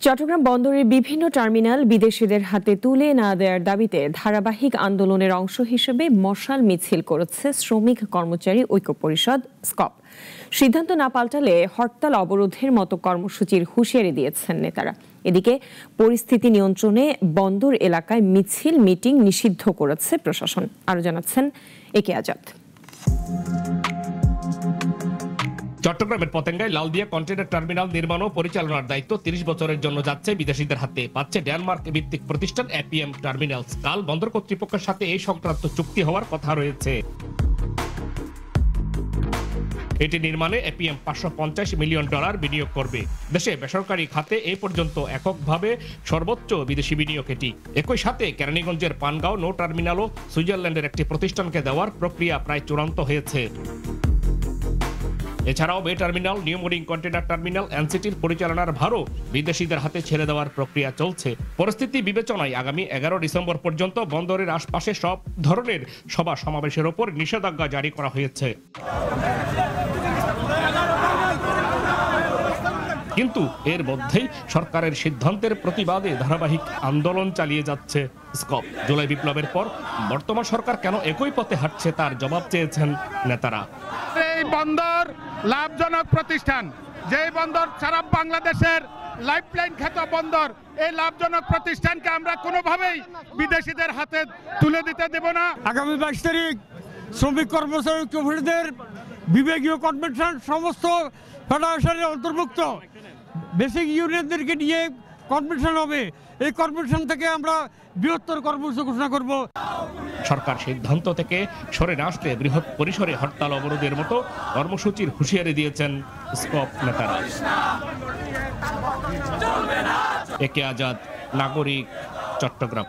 চট্টগ্রাম বন্দরের বিভিন্ন টার্মিনাল বিদেশিদের হাতে তুলে না দেওয়ার দাবিতে ধারাবাহিক আন্দোলনের অংশ হিসেবে মশাল মিছিল করেছে শ্রমিক কর্মচারী ঐক্য পরিষদ স্কপ। সিদ্ধান্ত না পাল্টালে হরতাল অবরোধের মতো কর্মসূচির হুঁশিয়ারি দিয়েছেন নেতারা। এদিকে পরিস্থিতি নিয়ন্ত্রণে বন্দর এলাকায় মিছিল মিটিং নিষিদ্ধ করেছে প্রশাসন। আরো জানাচ্ছেন একে আজাদ। চট্টগ্রামের পতেঙ্গায় লালদিয়া কন্টেইনার টার্মিনাল নির্মাণ ও পরিচালনার দায়িত্ব ৩০ বছরের জন্য যাচ্ছে বিদেশিদের হাতে। পাচ্ছে ডেনমার্ক ভিত্তিক প্রতিষ্ঠান এপিএম টার্মিনালস। কাল বন্দর কর্তৃপক্ষের সাথে এই সংক্রান্ত চুক্তি হওয়ার কথা রয়েছে। এটি নির্মাণে এপিএম $550 মিলিয়ন বিনিয়োগ করবে। দেশে বেসরকারি খাতে এই পর্যন্ত এককভাবে সর্বোচ্চ বিদেশি বিনিয়োগ এটি। একই সাথে কেরানীগঞ্জের পানগাঁও নৌ টার্মিনালও সুইজারল্যান্ডের একটি প্রতিষ্ঠানকে দেওয়ার প্রক্রিয়া প্রায় চূড়ান্ত হয়েছে। এছাড়াও bay terminal, new mooring container terminal, এনসিটির পরিচালনার ভারও বিদেশিদের হাতে ছেড়ে দেওয়ার প্রক্রিয়া চলছে। পরিস্থিতি বিবেচনায় আগামী 11 ডিসেম্বর পর্যন্ত বন্দরের আশপাশে সব ধরনের সভা সমাবেশের ওপর নিষেধাজ্ঞা জারি করা হয়েছে। কিন্তু এর মধ্যেই সরকারের সিদ্ধান্তের প্রতিবাদে ধারাবাহিক আন্দোলন চালিয়ে যাচ্ছে স্কপ। জুলাই বিপ্লবের পর বর্তমান সরকার কেন একই পথে হাঁটছে তার জবাব চেয়েছেন নেতারা। এই বন্দর লাভজনক প্রতিষ্ঠান, যেই বন্দর সারা বাংলাদেশের লাইফলাইন খ্যাত বন্দর, এই লাভজনক প্রতিষ্ঠানকে আমরা কোনোভাবেই বিদেশিদের হাতে তুলে দিতে দেব না। আগামী 22 তারিখ শ্রমিক কর্মচারী ঐক্যপরিষদের বিভাগীয় কনভেনশন সমস্ত ফেডারেশনের অন্তর্ভুক্ত বেসিক ইউনিয়নদেরকে নিয়ে কনভেনশন হবে। এই কনভেনশন থেকে আমরা বৃহত্তর কর্মসূচি ঘোষণা করব। সরকার সিদ্ধান্ত থেকে সরে না আসলে বৃহৎ পরিসরে হরতাল অবরোধের মতো কর্মসূচির হুঁশিয়ারি দিয়েছেন স্কপ নেতারা। একে আজাদ, নাগরিক, চট্টগ্রাম।